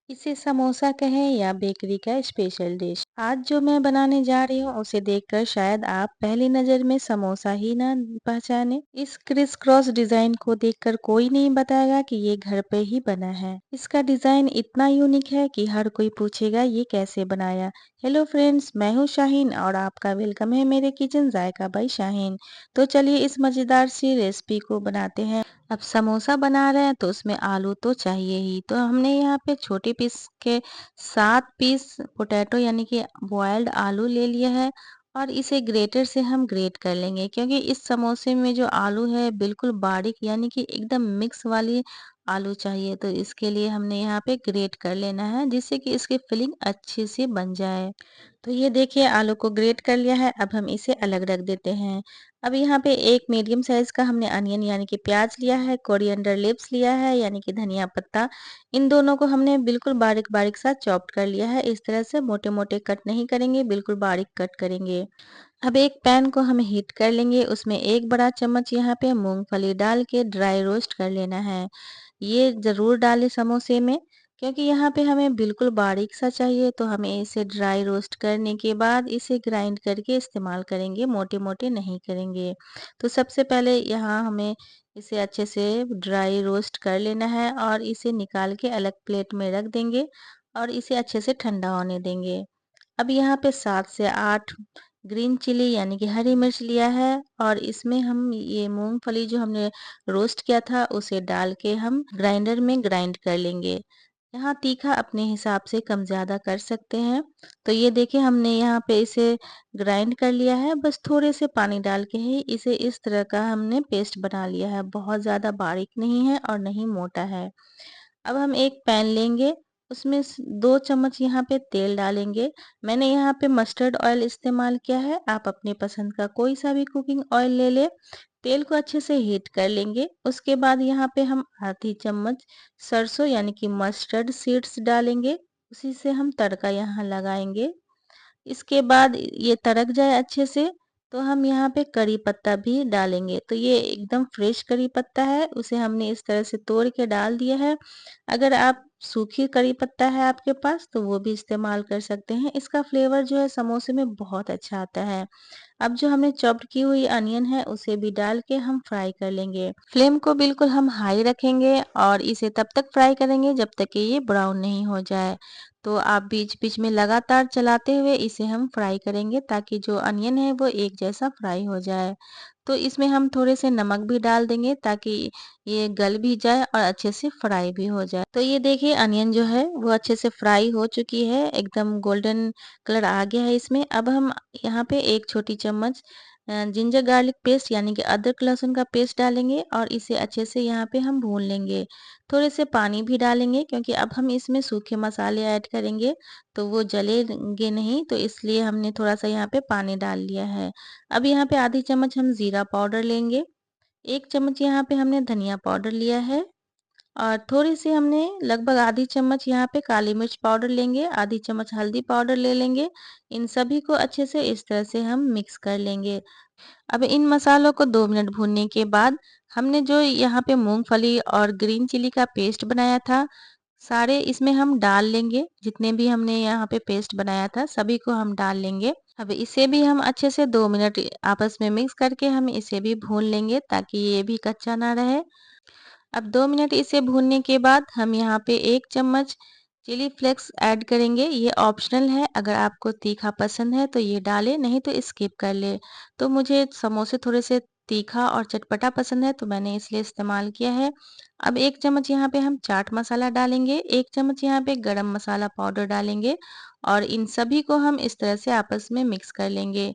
इसे समोसा कहें या बेकरी का स्पेशल डिश। आज जो मैं बनाने जा रही हूँ उसे देखकर शायद आप पहली नज़र में समोसा ही ना पहचाने। इस क्रिस क्रॉस डिजाइन को देखकर कोई नहीं बताएगा कि ये घर पे ही बना है। इसका डिजाइन इतना यूनिक है कि हर कोई पूछेगा ये कैसे बनाया। हेलो फ्रेंड्स, मैं हूँ शाहीन और आपका वेलकम है मेरे किचन जायका बाई शाहीन। तो चलिए इस मजेदार सी रेसिपी को बनाते हैं। अब समोसा बना रहे हैं तो उसमें आलू तो चाहिए ही, तो हमने यहाँ पे छोटे पीस के 7 पीस पोटैटो यानी कि बॉयल्ड आलू ले लिया है और इसे ग्रेटर से हम ग्रेट कर लेंगे, क्योंकि इस समोसे में जो आलू है बिल्कुल बारीक यानी कि एकदम मिक्स वाली आलू चाहिए। तो इसके लिए हमने यहाँ पे ग्रेट कर लेना है जिससे कि इसकी फिलिंग अच्छे से बन जाए। तो ये देखिए आलू को ग्रेट कर लिया है, अब हम इसे अलग रख देते हैं। अब यहाँ पे एक मीडियम साइज़ का हमने अनियन यानी कि प्याज़ लिया है, कोरिएंडर लीव्स लिया है यानी कि धनिया पत्ता। इन दोनों को हमने बिल्कुल बारीक-बारीक सा चॉप्ड कर लिया है। इस तरह से मोटे-मोटे कट नहीं करेंगे, बिल्कुल बारीक कट करेंगे। अब एक पैन को हम हीट कर लेंगे, उसमें 1 बड़ा चम्मच यहाँ पे मूँगफली डाल के ड्राई रोस्ट कर लेना है। ये ज़रूर डालें समोसे में, क्योंकि यहाँ पे हमें बिल्कुल बारीक सा चाहिए, तो हमें इसे ड्राई रोस्ट करने के बाद इसे ग्राइंड करके इस्तेमाल करेंगे, मोटे-मोटे नहीं करेंगे। तो सबसे पहले यहाँ हमें इसे अच्छे से ड्राई रोस्ट कर लेना है और इसे निकाल के अलग प्लेट में रख देंगे और इसे अच्छे से ठंडा होने देंगे। अब यहाँ पे 7 से 8 ग्रीन चिली यानी कि हरी मिर्च लिया है और इसमें हम ये मूँगफली जो हमने रोस्ट किया था उसे डाल के हम ग्राइंडर में ग्राइंड कर लेंगे। यहाँ तीखा अपने हिसाब से कम ज़्यादा कर सकते हैं। तो ये देखिए हमने यहाँ पे इसे ग्राइंड कर लिया है, बस थोड़े से पानी डाल के ही इसे इस तरह का हमने पेस्ट बना लिया है। बहुत ज़्यादा बारीक नहीं है और नहीं मोटा है। अब हम एक पैन लेंगे, उसमें 2 चम्मच यहाँ पे तेल डालेंगे। मैंने यहाँ पे मस्टर्ड ऑयल इस्तेमाल किया है, आप अपनी पसंद का कोई सा भी कुकिंग ऑयल ले लें। तेल को अच्छे से हीट कर लेंगे। उसके बाद यहाँ पे हम आधी चम्मच सरसों यानी कि मस्टर्ड सीड्स डालेंगे, उसी से हम तड़का यहाँ लगाएंगे। इसके बाद ये तड़क जाए अच्छे से, तो हम यहाँ पे करी पत्ता भी डालेंगे। तो ये एकदम फ्रेश करी पत्ता है, उसे हमने इस तरह से तोड़ के डाल दिया है। अगर आप सूखी करी पत्ता है आपके पास तो वो भी इस्तेमाल कर सकते हैं। इसका फ्लेवर जो है समोसे में बहुत अच्छा आता है। अब जो हमने चॉप्ड की हुई अनियन है उसे भी डाल के हम फ्राई कर लेंगे। फ्लेम को बिल्कुल हम हाई रखेंगे और इसे तब तक फ्राई करेंगे जब तक कि ये ब्राउन नहीं हो जाए। तो आप बीच-बीच में लगातार चलाते हुए इसे हम फ्राई करेंगे ताकि जो अनियन है वो एक जैसा फ्राई हो जाए। तो इसमें हम थोड़े से नमक भी डाल देंगे ताकि ये गल भी जाए और अच्छे से फ्राई भी हो जाए। तो ये देखिए अनियन जो है वो अच्छे से फ्राई हो चुकी है, एकदम गोल्डन कलर आ गया है इसमें। अब हम यहाँ पे 1 छोटी चम्मच जिंजर गार्लिक पेस्ट यानी कि अदरक लहसुन का पेस्ट डालेंगे और इसे अच्छे से यहाँ पे हम भून लेंगे। थोड़े से पानी भी डालेंगे क्योंकि अब हम इसमें सूखे मसाले ऐड करेंगे तो वो जलेंगे नहीं, तो इसलिए हमने थोड़ा सा यहाँ पे पानी डाल लिया है। अब यहाँ पे आधी चम्मच हम जीरा पाउडर लेंगे, 1 चम्मच यहाँ पे हमने धनिया पाउडर लिया है और थोड़ी-सी हमने लगभग आधी चम्मच यहाँ पे काली मिर्च पाउडर लेंगे, आधी चम्मच हल्दी पाउडर ले लेंगे। इन सभी को अच्छे से इस तरह से हम मिक्स कर लेंगे। अब इन मसालों को 2 मिनट भूनने के बाद हमने जो यहाँ पे मूँगफली और ग्रीन चिली का पेस्ट बनाया था, सारे इसमें हम डाल लेंगे। जितने भी हमने यहाँ पे पेस्ट बनाया था, सभी को हम डाल लेंगे। अब इसे भी हम अच्छे से 2 मिनट आपस में मिक्स करके हम इसे भी भून लेंगे ताकि ये भी कच्चा ना रहे। अब 2 मिनट इसे भूनने के बाद हम यहाँ पे 1 चम्मच चिली फ्लेक्स ऐड करेंगे। ये ऑप्शनल है, अगर आपको तीखा पसंद है तो ये डालें, नहीं तो स्किप कर लें। तो मुझे समोसे थोड़े से तीखा और चटपटा पसंद है तो मैंने इसलिए इस्तेमाल किया है। अब 1 चम्मच यहाँ पे हम चाट मसाला डालेंगे, 1 चम्मच यहाँ पे गरम मसाला पाउडर डालेंगे और इन सभी को हम इस तरह से आपस में मिक्स कर लेंगे।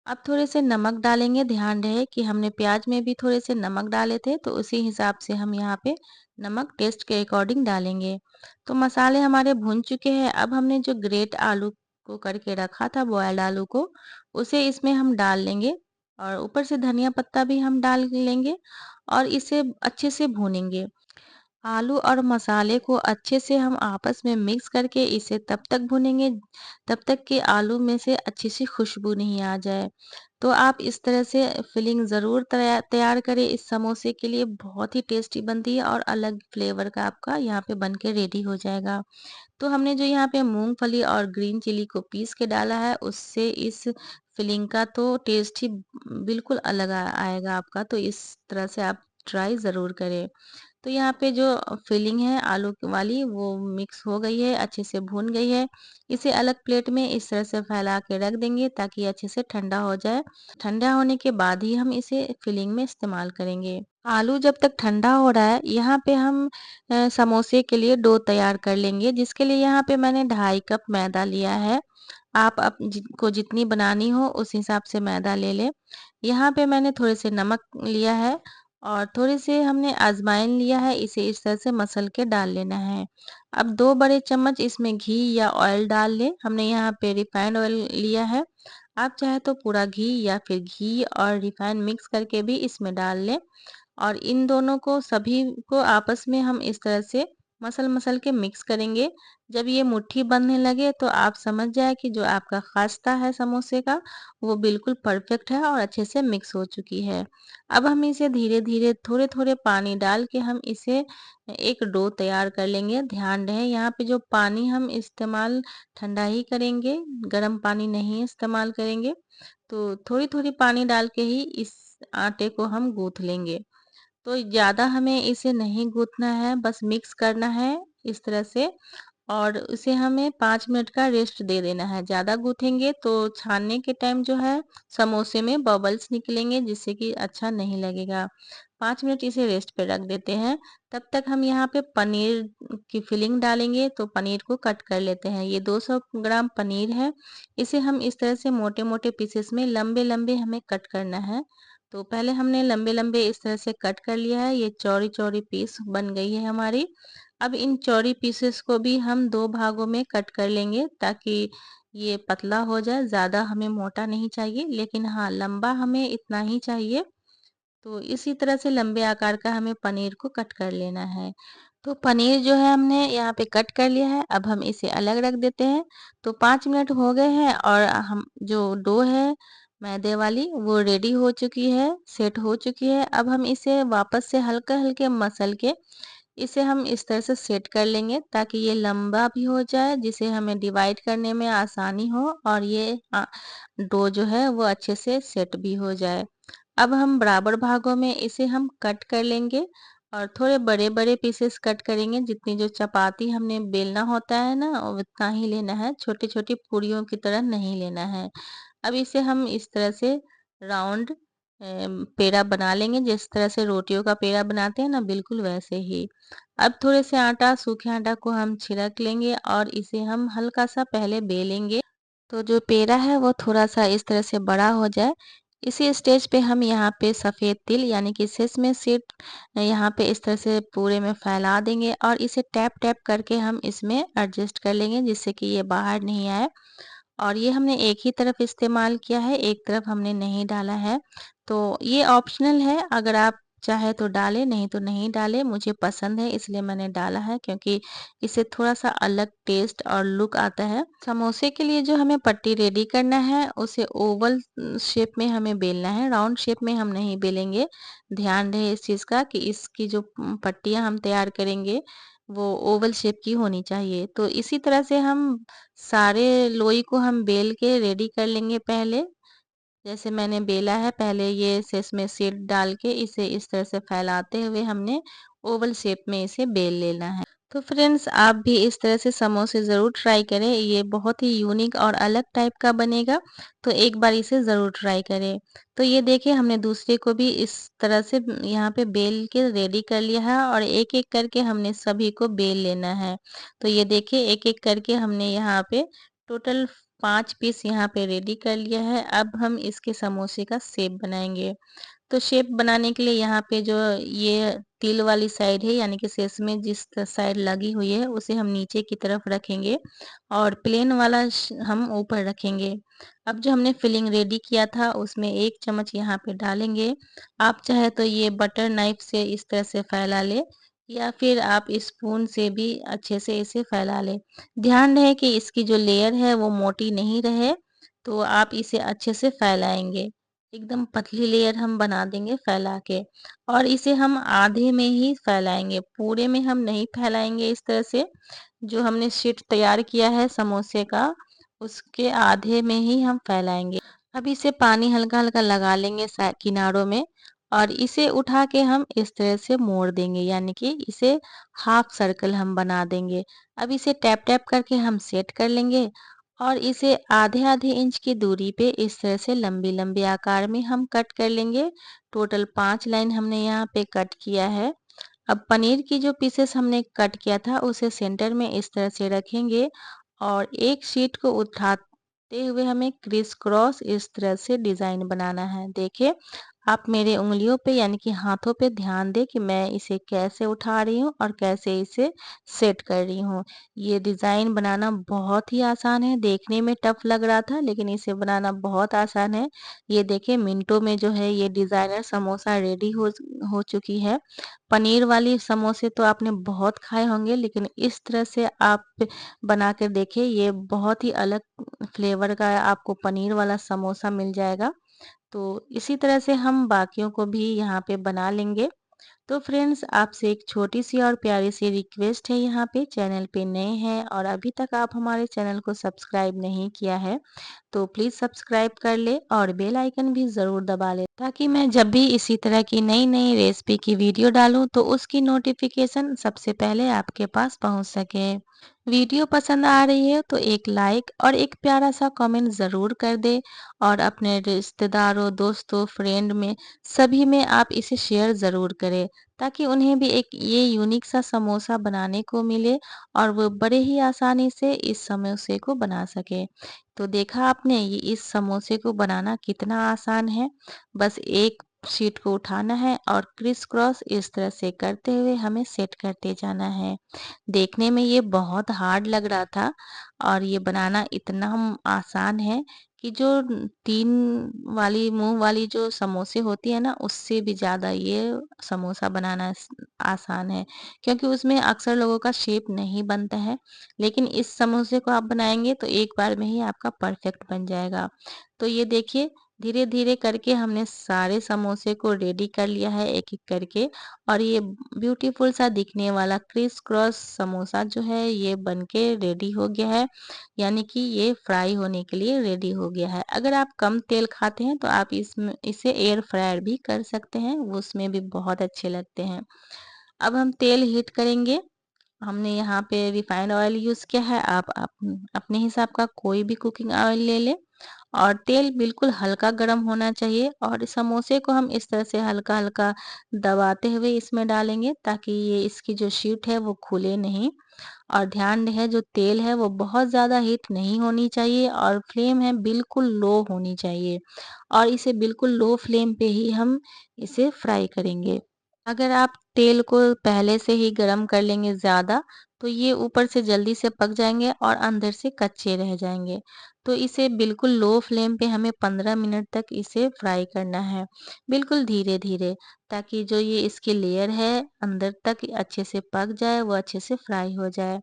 अब थोड़े से नमक डालेंगे, ध्यान रहे कि हमने प्याज में भी थोड़े से नमक डाले थे तो उसी हिसाब से हम यहाँ पे नमक टेस्ट के अकॉर्डिंग डालेंगे। तो मसाले हमारे भुन चुके हैं, अब हमने जो ग्रेट आलू को करके रखा था बॉयल्ड आलू को, उसे इसमें हम डाल लेंगे और ऊपर से धनिया पत्ता भी हम डाल लेंगे और इसे अच्छे से भूनेंगे। आलू और मसाले को अच्छे से हम आपस में मिक्स करके इसे तब तक भूनेंगे तब तक कि आलू में से अच्छी सी खुशबू नहीं आ जाए। तो आप इस तरह से फिलिंग ज़रूर तैयार करें इस समोसे के लिए, बहुत ही टेस्टी बनती है और अलग फ्लेवर का आपका यहाँ पे बन के रेडी हो जाएगा। तो हमने जो यहाँ पे मूँगफली और ग्रीन चिली को पीस के डाला है, उससे इस फिलिंग का तो टेस्ट ही बिल्कुल अलग आएगा आपका। तो इस तरह से आप ट्राई ज़रूर करें। तो यहाँ पे जो फिलिंग है आलू वाली वो मिक्स हो गई है, अच्छे से भून गई है। इसे अलग प्लेट में इस तरह से फैला के रख देंगे ताकि अच्छे से ठंडा हो जाए। ठंडा होने के बाद ही हम इसे फिलिंग में इस्तेमाल करेंगे। आलू जब तक ठंडा हो रहा है, यहाँ पे हम समोसे के लिए डो तैयार कर लेंगे, जिसके लिए यहाँ पे मैंने 2.5 कप मैदा लिया है। आप को जितनी बनानी हो उस हिसाब से मैदा ले लें। यहाँ पे मैंने थोड़े से नमक लिया है और थोड़े से हमने अजवाइन लिया है, इसे इस तरह से मसल के डाल लेना है। अब 2 बड़े चम्मच इसमें घी या ऑयल डाल लें। हमने यहाँ पे रिफाइंड ऑयल लिया है। आप चाहे तो पूरा घी या फिर घी और रिफाइंड मिक्स करके भी इसमें डाल लें। और इन दोनों को सभी को आपस में हम इस तरह से मसल-मसल के मिक्स करेंगे। जब ये मुट्ठी बँधने लगे तो आप समझ जाएँ कि जो आपका ख़ास्ता है समोसे का, वो बिल्कुल परफ़ेक्ट है और अच्छे से मिक्स हो चुकी है। अब हम इसे धीरे-धीरे, थोड़े-थोड़े पानी डाल के हम इसे एक डो तैयार कर लेंगे। ध्यान रहे यहाँ पे जो पानी हम इस्तेमाल ठंडा ही करेंगे, गर्म पानी नहीं इस्तेमाल करेंगे। तो थोड़ी-थोड़ी पानी डाल के ही इस आटे को हम गूँथ लेंगे। तो ज़्यादा हमें इसे नहीं गूँथना है, बस मिक्स करना है इस तरह से और उसे हमें 5 मिनट का रेस्ट दे देना है। ज़्यादा गूँथेंगे तो छानने के टाइम जो है समोसे में बबल्स निकलेंगे जिससे कि अच्छा नहीं लगेगा। 5 मिनट इसे रेस्ट पे रख देते हैं। तब तक हम यहाँ पे पनीर की फिलिंग डालेंगे तो पनीर को कट कर लेते हैं। ये 200 ग्राम पनीर है। इसे हम इस तरह से मोटे-मोटे पीसेस में लंबे-लंबे हमें कट करना है। तो पहले हमने लंबे-लंबे इस तरह से कट कर लिया है। ये चौड़ी-चौड़ी पीस बन गई है हमारी। अब इन चौड़ी पीसेस को भी हम 2 भागों में कट कर लेंगे ताकि ये पतला हो जाए। ज़्यादा हमें मोटा नहीं चाहिए, लेकिन हाँ, लंबा हमें इतना ही चाहिए। तो इसी तरह से लंबे आकार का हमें पनीर को कट कर लेना है। तो पनीर जो है हमने यहाँ पे कट कर लिया है, अब हम इसे अलग रख देते हैं। तो 5 मिनट हो गए हैं और हम जो डो है मैदे वाली वो रेडी हो चुकी है, सेट हो चुकी है। अब हम इसे वापस से हल्के-हल्के मसल के इसे हम इस तरह से सेट कर लेंगे ताकि ये लंबा भी हो जाए, जिसे हमें डिवाइड करने में आसानी हो और ये डो जो है वो अच्छे से सेट भी हो जाए। अब हम बराबर भागों में इसे हम कट कर लेंगे और थोड़े बड़े-बड़े पीसेस कट करेंगे। जितनी जो चपाती हमने बेलना होता है ना, उतना ही लेना है, छोटी-छोटी पूरियों की तरह नहीं लेना है। अब इसे हम इस तरह से राउंड पेड़ा बना लेंगे, जिस तरह से रोटियों का पेड़ा बनाते हैं ना, बिल्कुल वैसे ही। अब थोड़े से आटा, सूखे आटा को हम छिड़क लेंगे और इसे हम हल्का-सा पहले बेलेंगे। तो जो पेड़ा है वो थोड़ा-सा इस तरह से बड़ा हो जाए। इसी स्टेज पे हम यहाँ पे सफ़ेद तिल यानी कि सेसमे सीड यहाँ पे इस तरह से पूरे में फैला देंगे और इसे टैप-टैप करके हम इसमें एडजस्ट कर लेंगे जिससे कि ये बाहर नहीं आए। और ये हमने एक ही तरफ इस्तेमाल किया है, एक तरफ हमने नहीं डाला है। तो ये ऑप्शनल है, अगर आप चाहे तो डालें, नहीं तो नहीं डालें। मुझे पसंद है इसलिए मैंने डाला है क्योंकि इससे थोड़ा-सा अलग टेस्ट और लुक आता है। समोसे के लिए जो हमें पट्टी रेडी करना है, उसे ओवल शेप में हमें बेलना है, राउंड शेप में हम नहीं बेलेंगे। ध्यान रहे इस चीज़ का कि इसकी जो पट्टियाँ हम तैयार करेंगे, वो ओवल शेप की होनी चाहिए। तो इसी तरह से हम सारे लोई को हम बेल के रेडी कर लेंगे पहले। जैसे मैंने बेला है, पहले ये सेसमे सीड डाल के इसे इस तरह से फैलाते हुए हमने ओवल शेप में इसे बेल लेना है। तो फ्रेंड्स, आप भी इस तरह से समोसे ज़रूर ट्राई करें, ये बहुत ही यूनिक और अलग टाइप का बनेगा, तो एक बार इसे ज़रूर ट्राई करें। तो ये देखिए हमने दूसरे को भी इस तरह से यहाँ पे बेल के रेडी कर लिया है और एक-एक करके हमने सभी को बेल लेना है। तो ये देखिए एक-एक करके हमने यहाँ पे टोटल 5 पीस यहाँ पे रेडी कर लिया है। अब हम इसके समोसे का शेप बनाएँगे। तो शेप बनाने के लिए यहाँ पे जो ये तिल वाली साइड है यानी कि शेष में जिस साइड लगी हुई है उसे हम नीचे की तरफ रखेंगे और प्लेन वाला हम ऊपर रखेंगे। अब जो हमने फिलिंग रेडी किया था उसमें 1 चम्मच यहाँ पे डालेंगे। आप चाहे तो ये बटर नाइफ से इस तरह से फैला ले या फिर आप स्पून से भी अच्छे से इसे फैला लें। ध्यान रहे कि इसकी जो लेयर है वो मोटी नहीं रहे, तो आप इसे अच्छे से फैलाएँगे। एकदम पतली लेयर हम बना देंगे फैला के, और इसे हम आधे में ही फैलाएँगे, पूरे में हम नहीं फैलाएँगे इस तरह से। जो हमने शीट तैयार किया है समोसे का, उसके आधे में ही हम फैलाएँगे। अब इसे पानी हल्का-हल्का लगा लेंगे किनारों में, और इसे उठा के हम इस तरह से मोड़ देंगे, यानी कि इसे हाफ सर्कल हम बना देंगे। अब इसे टैप-टैप करके हम सेट कर लेंगे, और इसे आधे-आधे इंच की दूरी पे इस तरह से लंबी-लंबी आकार में हम कट कर लेंगे। टोटल 5 लाइन हमने यहाँ पे कट किया है। अब पनीर की जो पीसेस हमने कट किया था उसे सेंटर में इस तरह से रखेंगे, और एक शीट को उठाते हुए हमें क्रिस क्रॉस इस तरह से डिज़ाइन बनाना है। देखिए, आप मेरे उँगलियों पे यानी कि हाथों पे ध्यान दें कि मैं इसे कैसे उठा रही हूँ और कैसे इसे सेट कर रही हूँ। ये डिज़ाइन बनाना बहुत ही आसान है, देखने में टफ लग रहा था लेकिन इसे बनाना बहुत आसान है। ये देखिए, मिनटों में जो है ये डिज़ाइनर समोसा रेडी हो चुकी है। पनीर वाली समोसे तो आपने बहुत खाए होंगे, लेकिन इस तरह से आप बना कर देखिए, ये बहुत ही अलग फ्लेवर का आपको पनीर वाला समोसा मिल जाएगा। तो इसी तरह से हम बाकियों को भी यहाँ पे बना लेंगे। तो फ्रेंड्स, आपसे एक छोटी-सी और प्यारी-सी रिक्वेस्ट है, यहाँ पे चैनल पे नए हैं और अभी तक आप हमारे चैनल को सब्सक्राइब नहीं किया है, तो प्लीज़ सब्सक्राइब कर ले और बेल आइकन भी ज़रूर दबा लें, ताकि मैं जब भी इसी तरह की नई-नई रेसिपी की वीडियो डालूँ तो उसकी नोटिफ़िकेशन सबसे पहले आपके पास पहुँच सके। वीडियो पसंद आ रही है तो एक लाइक और एक प्यारा-सा कमेंट ज़रूर कर दें, और अपने रिश्तेदारों, दोस्तों, फ्रेंड में सभी में आप इसे शेयर ज़रूर करें, ताकि उन्हें भी एक ये यूनिक सा समोसा बनाने को मिले और वो बड़े ही आसानी से इस समोसे को बना सकें। तो देखा आपने, ये इस समोसे को बनाना कितना आसान है। बस एक शीट को उठाना है और क्रिस क्रॉस इस तरह से करते हुए हमें सेट करते जाना है। देखने में ये बहुत हार्ड लग रहा था, और ये बनाना इतना आसान है कि जो 3 वाली मुँह वाली जो समोसे होती है ना, उससे भी ज़्यादा ये समोसा बनाना आसान है। क्योंकि उसमें अक्सर लोगों का शेप नहीं बनता है, लेकिन इस समोसे को आप बनाएँगे तो एक बार में ही आपका परफेक्ट बन जाएगा। तो ये देखिए, धीरे-धीरे करके हमने सारे समोसे को रेडी कर लिया है एक-एक करके, और ये ब्यूटीफुल सा दिखने वाला क्रिस क्रॉस समोसा जो है ये बनके रेडी हो गया है, यानी कि ये फ्राई होने के लिए रेडी हो गया है। अगर आप कम तेल खाते हैं तो आप इसमें इसे एयर फ्रायर भी कर सकते हैं, वो उसमें भी बहुत अच्छे लगते हैं। अब हम तेल हीट करेंगे। हमने यहाँ पे रिफाइंड ऑयल यूज़ किया है, आप अपने हिसाब का कोई भी कुकिंग ऑयल ले लें, और तेल बिल्कुल हल्का गरम होना चाहिए, और समोसे को हम इस तरह से हल्का-हल्का दबाते हुए इसमें डालेंगे, ताकि ये इसकी जो शीट है वो खुले नहीं। और ध्यान रहे, जो तेल है वो बहुत ज़्यादा हीट नहीं होनी चाहिए, और फ्लेम है बिल्कुल लो होनी चाहिए, और इसे बिल्कुल लो फ्लेम पे ही हम इसे फ्राई करेंगे। अगर आप तेल को पहले से ही गरम कर लेंगे ज़्यादा, तो ये ऊपर से जल्दी से पक जाएँगे और अंदर से कच्चे रह जाएँगे। तो इसे बिल्कुल लो फ्लेम पे हमें 15 मिनट तक इसे फ्राई करना है, बिल्कुल धीरे-धीरे, ताकि जो ये इसकी लेयर है अंदर तक अच्छे से पक जाए, वो अच्छे से फ्राई हो जाए।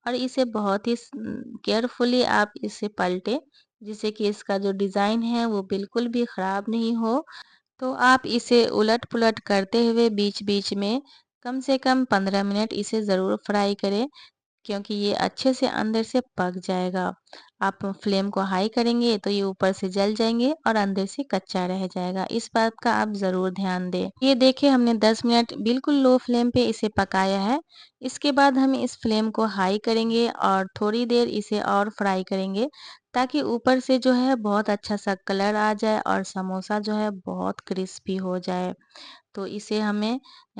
और इसे बहुत ही केयरफुली आप इसे पलटें, जिससे कि इसका जो डिज़ाइन है वो बिल्कुल भी ख़राब नहीं हो। तो आप इसे उलट-पुलट करते हुए बीच-बीच में कम से कम 15 मिनट इसे ज़रूर फ्राई करें, क्योंकि ये अच्छे से अंदर से पक जाएगा। आप फ्लेम को हाई करेंगे तो ये ऊपर से जल जाएँगे और अंदर से कच्चा रह जाएगा। इस बात का आप ज़रूर ध्यान दें। ये देखिए, हमने 10 मिनट बिल्कुल लो फ्लेम पे इसे पकाया है। इसके बाद हम इस फ्लेम को हाई करेंगे और थोड़ी देर इसे और फ्राई करेंगे, ताकि ऊपर से जो है बहुत अच्छा-सा कलर आ जाए और समोसा जो है बहुत क्रिस्पी हो जाए। तो इसे हमें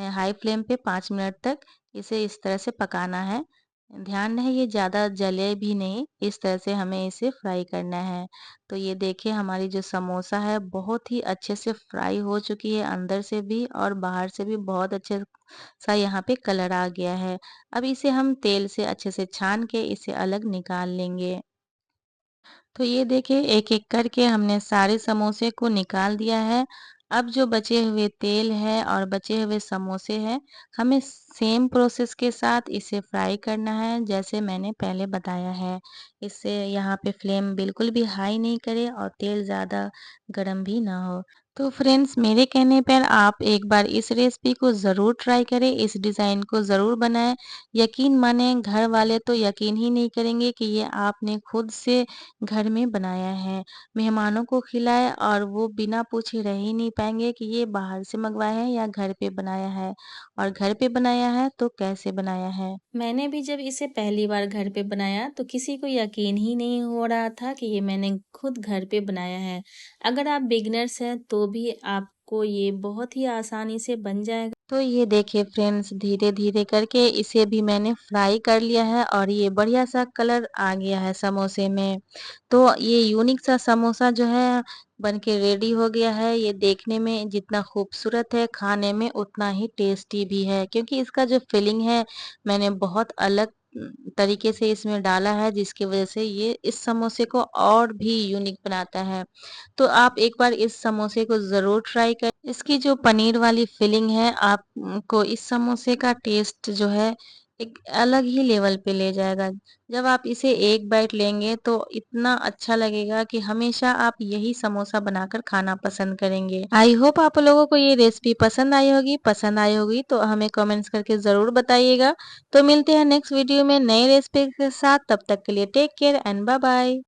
हाई फ्लेम पे 5 मिनट तक इसे इस तरह से पकाना है। ध्यान रहे ये ज़्यादा जले भी नहीं, इस तरह से हमें इसे फ्राई करना है। तो ये देखिए, हमारी जो समोसा है बहुत ही अच्छे से फ्राई हो चुकी है, अंदर से भी और बाहर से भी बहुत अच्छे सा यहाँ पे कलर आ गया है। अब इसे हम तेल से अच्छे से छान के इसे अलग निकाल लेंगे। तो ये देखिए, एक-एक करके हमने सारे समोसे को निकाल दिया है, अब जो बचे हुए तेल है और बचे हुए समोसे हैं, हमें सेम प्रोसेस के साथ इसे फ्राई करना है जैसे मैंने पहले बताया है। इससे यहाँ पे फ्लेम बिल्कुल भी हाई नहीं करें और तेल ज़्यादा गरम भी ना हो। तो फ्रेंड्स, मेरे कहने पर आप एक बार इस रेसिपी को ज़रूर ट्राई करें, इस डिज़ाइन को ज़रूर बनाएँ। यकीन माने घर वाले तो यकीन ही नहीं करेंगे कि ये आपने खुद से घर में बनाया है। मेहमानों को खिलाएँ और वो बिना पूछे रह ही नहीं पाएँगे कि ये बाहर से मँगवाया है या घर पे बनाया है, और घर पे बनाया है तो कैसे बनाया है। मैंने भी जब इसे पहली बार घर पे बनाया तो किसी को यकीन ही नहीं हो रहा था कि ये मैंने खुद घर पे बनाया है। अगर आप बिगिनर्स हैं तो भी आपको ये बहुत ही आसानी से बन जाएगा। तो ये देखिए फ्रेंड्स, धीरे-धीरे करके इसे भी मैंने फ्राई कर लिया है और ये बढ़िया-सा कलर आ गया है समोसे में। तो ये यूनिक सा समोसा जो है बन के रेडी हो गया है। ये देखने में जितना खूबसूरत है, खाने में उतना ही टेस्टी भी है, क्योंकि इसका जो फिलिंग है मैंने बहुत अलग तरीके से इसमें डाला है, जिसकी वज़ह से ये इस समोसे को और भी यूनिक बनाता है। तो आप एक बार इस समोसे को ज़रूर ट्राई करें। इसकी जो पनीर वाली फिलिंग है आप को इस समोसे का टेस्ट जो है एक अलग ही लेवल पे ले जाएगा। जब आप इसे एक बाइट लेंगे तो इतना अच्छा लगेगा कि हमेशा आप यही समोसा बनाकर खाना पसंद करेंगे। आई होप आप लोगों को ये रेसिपी पसंद आई होगी तो हमें कमेंट्स करके ज़रूर बताइएगा। तो मिलते हैं नेक्स्ट वीडियो में नई रेसिपी के साथ, तब तक के लिए take care and bye bye.